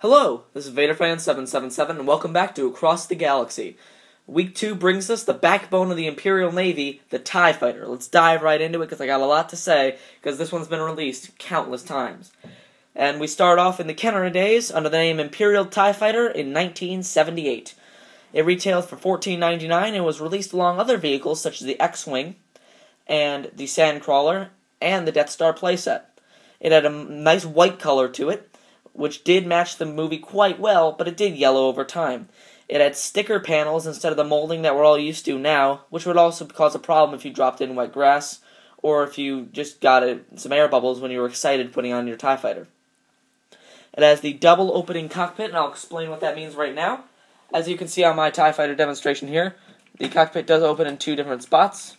Hello, this is VaderFan777, and welcome back to Across the Galaxy. Week 2 brings us the backbone of the Imperial Navy, the TIE Fighter. Let's dive right into it, because I got a lot to say, because this one's been released countless times. And we start off in the Kenner days, under the name Imperial TIE Fighter in 1978. It retailed for $14.99 and was released along other vehicles, such as the X-Wing, and the Sandcrawler, and the Death Star playset. It had a nice white color to it, which did match the movie quite well, but it did yellow over time. It had sticker panels instead of the molding that we're all used to now, which would also cause a problem if you dropped in wet grass, or if you just got some air bubbles when you were excited putting on your TIE Fighter. It has the double opening cockpit, and I'll explain what that means right now. As you can see on my TIE Fighter demonstration here, the cockpit does open in 2 different spots.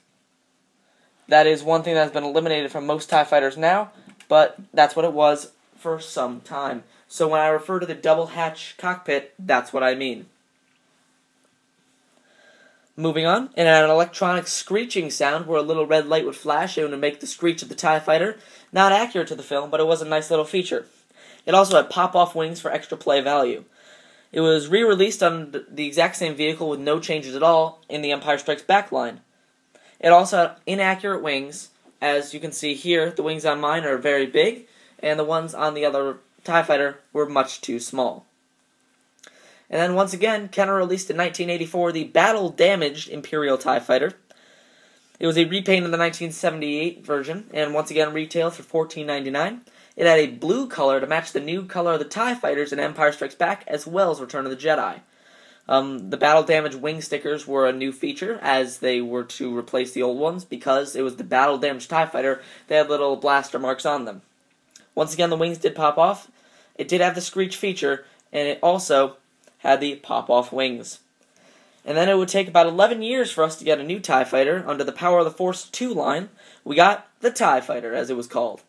That is one thing that has been eliminated from most TIE Fighters now, but that's what it was for some time. So when I refer to the double hatch cockpit, that's what I mean. Moving on, it had an electronic screeching sound where a little red light would flash and would make the screech of the TIE Fighter. Not accurate to the film, but it was a nice little feature. It also had pop-off wings for extra play value. It was re-released on the exact same vehicle with no changes at all in the Empire Strikes Back line. It also had inaccurate wings. As you can see here, the wings on mine are very big, and the ones on the other TIE Fighter were much too small. And then once again, Kenner released in 1984 the battle-damaged Imperial TIE Fighter. It was a repaint of the 1978 version, and once again retailed for $14.99. It had a blue color to match the new color of the TIE Fighters in Empire Strikes Back, as well as Return of the Jedi. The battle-damaged wing stickers were a new feature, as they were to replace the old ones, because it was the battle-damaged TIE Fighter. They had little blaster marks on them. Once again, the wings did pop off. It did have the screech feature, and it also had the pop-off wings. And then it would take about 11 years for us to get a new TIE Fighter. Under the Power of the Force 2 line, we got the TIE Fighter, as it was called.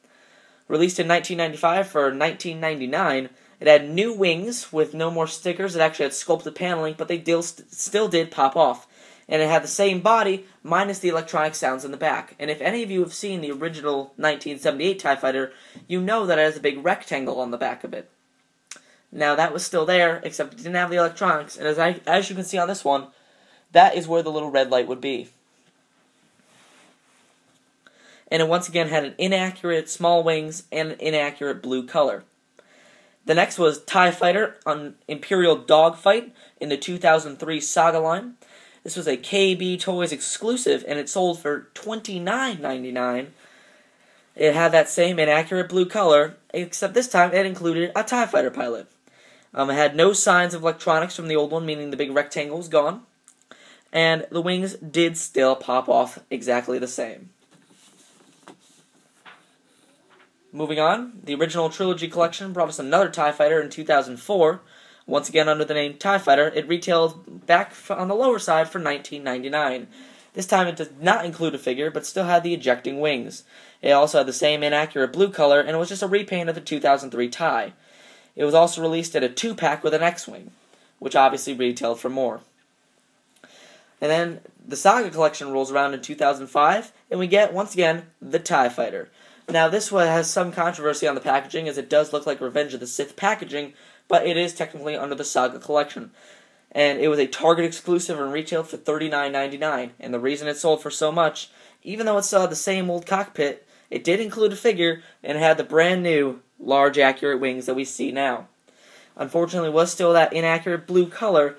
Released in 1995 for $19.99, it had new wings with no more stickers. It actually had sculpted paneling, but they still did pop off. And it had the same body, minus the electronic sounds in the back. And if any of you have seen the original 1978 TIE Fighter, you know that it has a big rectangle on the back of it. Now, that was still there, except it didn't have the electronics. And as you can see on this one, that is where the little red light would be. And it once again had an inaccurate small wings and an inaccurate blue color. The next was TIE Fighter on Imperial Dogfight in the 2003 Saga line. This was a KB Toys exclusive, and it sold for $29.99. It had that same inaccurate blue color, except this time it included a TIE Fighter pilot. It had no signs of electronics from the old one, meaning the big rectangle was gone. And the wings did still pop off exactly the same. Moving on, the original Trilogy Collection brought us another TIE Fighter in 2004. Once again under the name TIE Fighter, it retailed back on the lower side for $19.99. This time it did not include a figure, but still had the ejecting wings. It also had the same inaccurate blue color, and it was just a repaint of the 2003 TIE. It was also released at a 2-pack with an X-Wing, which obviously retailed for more. And then the Saga Collection rolls around in 2005, and we get, once again, the TIE Fighter. Now, this one has some controversy on the packaging, as it does look like Revenge of the Sith packaging, but it is technically under the Saga Collection. And it was a Target exclusive and retailed for $39.99. And the reason it sold for so much, even though it still had the same old cockpit, it did include a figure and had the brand new large accurate wings that we see now. Unfortunately, it was still that inaccurate blue color,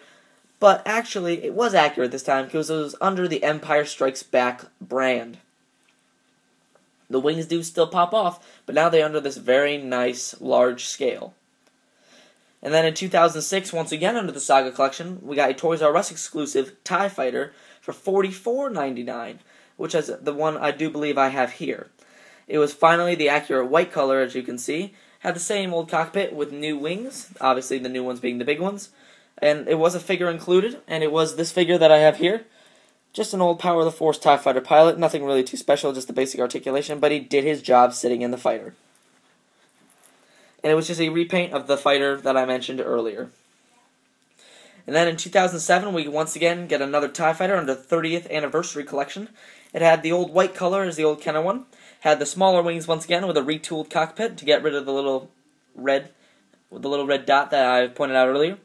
but actually it was accurate this time because it was under the Empire Strikes Back brand. The wings do still pop off, but now they're under this very nice large scale. And then in 2006, once again under the Saga Collection, we got a Toys R Us exclusive TIE Fighter for $44.99, which is the one I do believe I have here. It was finally the accurate white color, as you can see. Had the same old cockpit with new wings, obviously the new ones being the big ones. And it was a figure included, and it was this figure that I have here. Just an old Power of the Force TIE Fighter pilot, nothing really too special, just the basic articulation, but he did his job sitting in the fighter. And it was just a repaint of the fighter that I mentioned earlier. And then in 2007, we once again get another TIE Fighter under the 30th Anniversary Collection. It had the old white color as the old Kenner one. Had the smaller wings once again with a retooled cockpit to get rid of the little red with the little red dot that I pointed out earlier.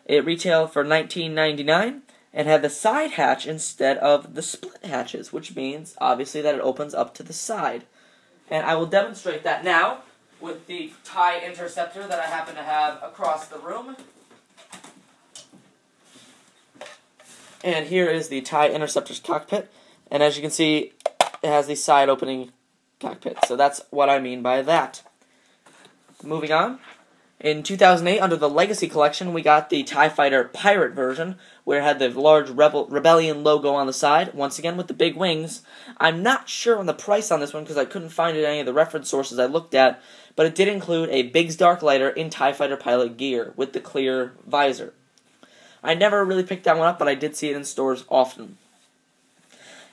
It retailed for $19.99 and had the side hatch instead of the split hatches, which means, obviously, that it opens up to the side. And I will demonstrate that now with the TIE Interceptor that I happen to have across the room. And here is the TIE Interceptor's cockpit. And as you can see, it has the side opening cockpit. So that's what I mean by that. Moving on. In 2008, under the Legacy Collection, we got the TIE Fighter Pirate version, where it had the large Rebellion logo on the side, once again with the big wings. I'm not sure on the price on this one because I couldn't find it in any of the reference sources I looked at, but it did include a Biggs Dark Lighter in TIE Fighter pilot gear with the clear visor. I never really picked that one up, but I did see it in stores often.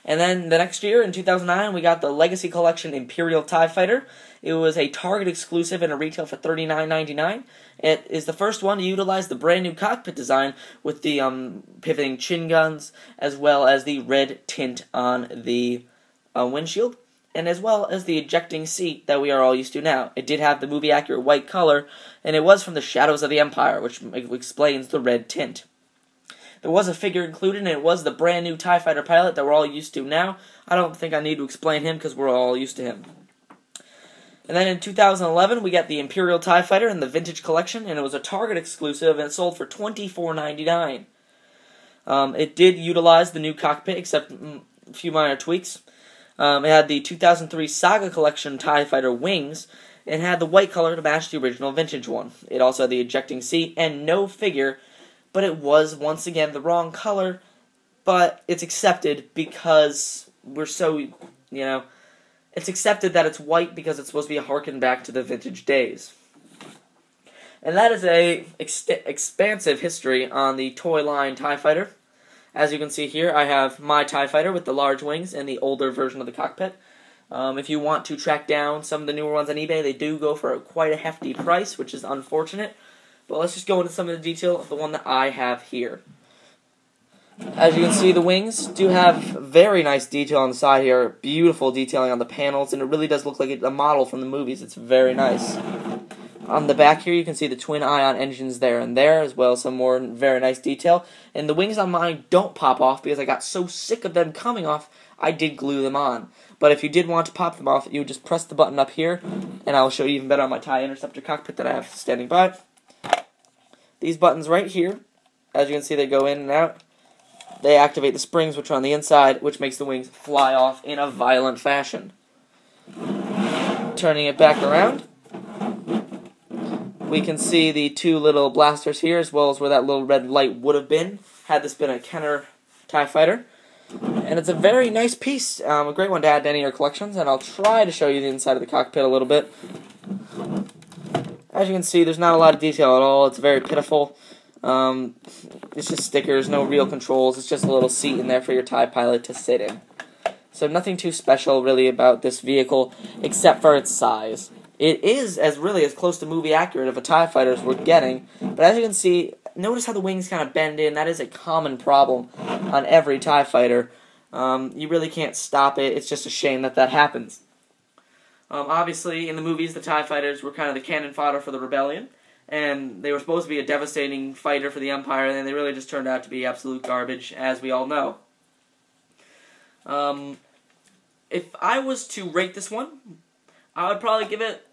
And then the next year, in 2009, we got the Legacy Collection Imperial TIE Fighter. It was a Target exclusive and a retail for $39.99. It is the first one to utilize the brand new cockpit design with the pivoting chin guns, as well as the red tint on the windshield, and as well as the ejecting seat that we are all used to now. It did have the movie-accurate white color, and it was from the Shadows of the Empire, which explains the red tint. There was a figure included, and it was the brand new TIE Fighter pilot that we're all used to now. I don't think I need to explain him because we're all used to him. And then in 2011, we got the Imperial TIE Fighter in the Vintage Collection, and it was a Target exclusive, and it sold for $24.99. It did utilize the new cockpit, except a few minor tweaks. It had the 2003 Saga Collection TIE Fighter wings, and had the white color to match the original Vintage one. It also had the ejecting seat, and no figure, but it was, once again, the wrong color, but it's accepted because we're so, it's accepted that it's white because it's supposed to be a harken back to the vintage days. And that is a expansive history on the toy line TIE Fighter. As you can see here, I have my TIE Fighter with the large wings and the older version of the cockpit. If you want to track down some of the newer ones on eBay, they do go for quite a hefty price, which is unfortunate. But let's just go into some of the detail of the one that I have here. As you can see, the wings do have very nice detail on the side here. Beautiful detailing on the panels, and it really does look like a model from the movies. It's very nice. On the back here, you can see the twin ion engines there and there, as well as some more very nice detail. And the wings on mine don't pop off because I got so sick of them coming off, I did glue them on. But if you did want to pop them off, you would just press the button up here, and I will show you even better on my TIE Interceptor cockpit that I have standing by. These buttons right here, as you can see, they go in and out. They activate the springs, which are on the inside, which makes the wings fly off in a violent fashion. Turning it back around, we can see the two little blasters here, as well as where that little red light would have been, had this been a Kenner TIE Fighter. And it's a very nice piece, a great one to add to any of your collections, and I'll try to show you the inside of the cockpit a little bit. As you can see, there's not a lot of detail at all. It's very pitiful. It's just stickers, no real controls. It's just a little seat in there for your TIE pilot to sit in. So nothing too special, really, about this vehicle, except for its size. It is really as close to movie accurate of a TIE Fighter as we're getting. But as you can see, notice how the wings kind of bend in. That is a common problem on every TIE Fighter. You really can't stop it. It's just a shame that happens. Obviously, in the movies, the TIE Fighters were kind of the cannon fodder for the Rebellion, and they were supposed to be a devastating fighter for the Empire, and they really just turned out to be absolute garbage, as we all know. If I was to rate this one, I would probably give it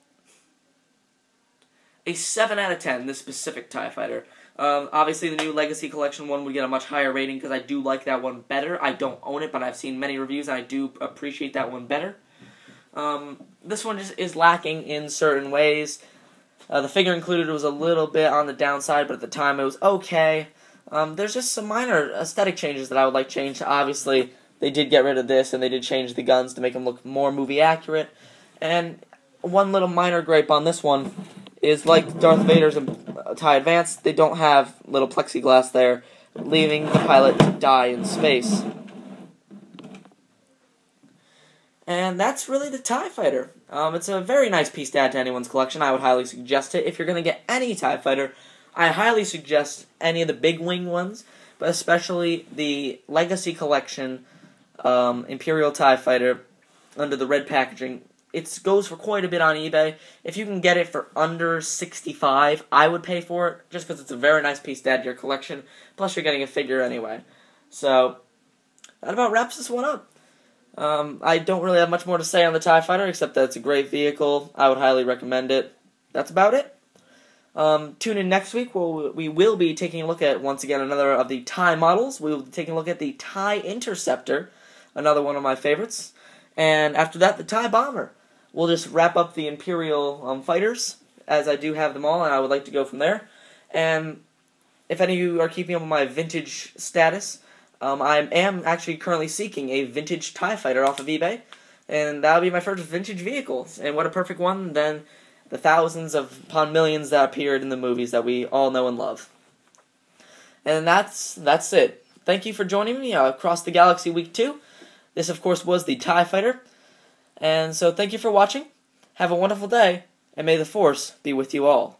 a 7 out of 10, this specific TIE Fighter. Obviously, the new Legacy Collection one would get a much higher rating, because I do like that one better. I don't own it, but I've seen many reviews, and I do appreciate that one better. This one just is lacking in certain ways. The figure included was a little bit on the downside, but at the time it was okay. There's just some minor aesthetic changes that I would like changed. Obviously, they did get rid of this, and they did change the guns to make them look more movie accurate. And one little minor gripe on this one is, like Darth Vader's TIE Advance, they don't have little plexiglass there, leaving the pilot to die in space. And that's really the TIE Fighter. It's a very nice piece to add to anyone's collection. I would highly suggest it. If you're going to get any TIE Fighter, I highly suggest any of the big wing ones, but especially the Legacy Collection Imperial TIE Fighter under the red packaging. it goes for quite a bit on eBay. If you can get it for under $65, I would pay for it, just because it's a very nice piece to add to your collection. Plus, you're getting a figure anyway. So, that about wraps this one up. I don't really have much more to say on the TIE Fighter, except that it's a great vehicle. I would highly recommend it. That's about it. Tune in next week, where we will be taking a look at, once again, another of the TIE models. We will be taking a look at the TIE Interceptor, another one of my favorites. And after that, the TIE Bomber. We'll just wrap up the Imperial fighters, as I do have them all, and I would like to go from there. And if any of you are keeping up with my vintage status, I am actually currently seeking a vintage TIE Fighter off of eBay, and that'll be my first vintage vehicle. And what a perfect one than the thousands upon millions that appeared in the movies that we all know and love. And that's it. Thank you for joining me across the galaxy week 2. This, of course, was the TIE Fighter. And so thank you for watching. Have a wonderful day, and may the Force be with you all.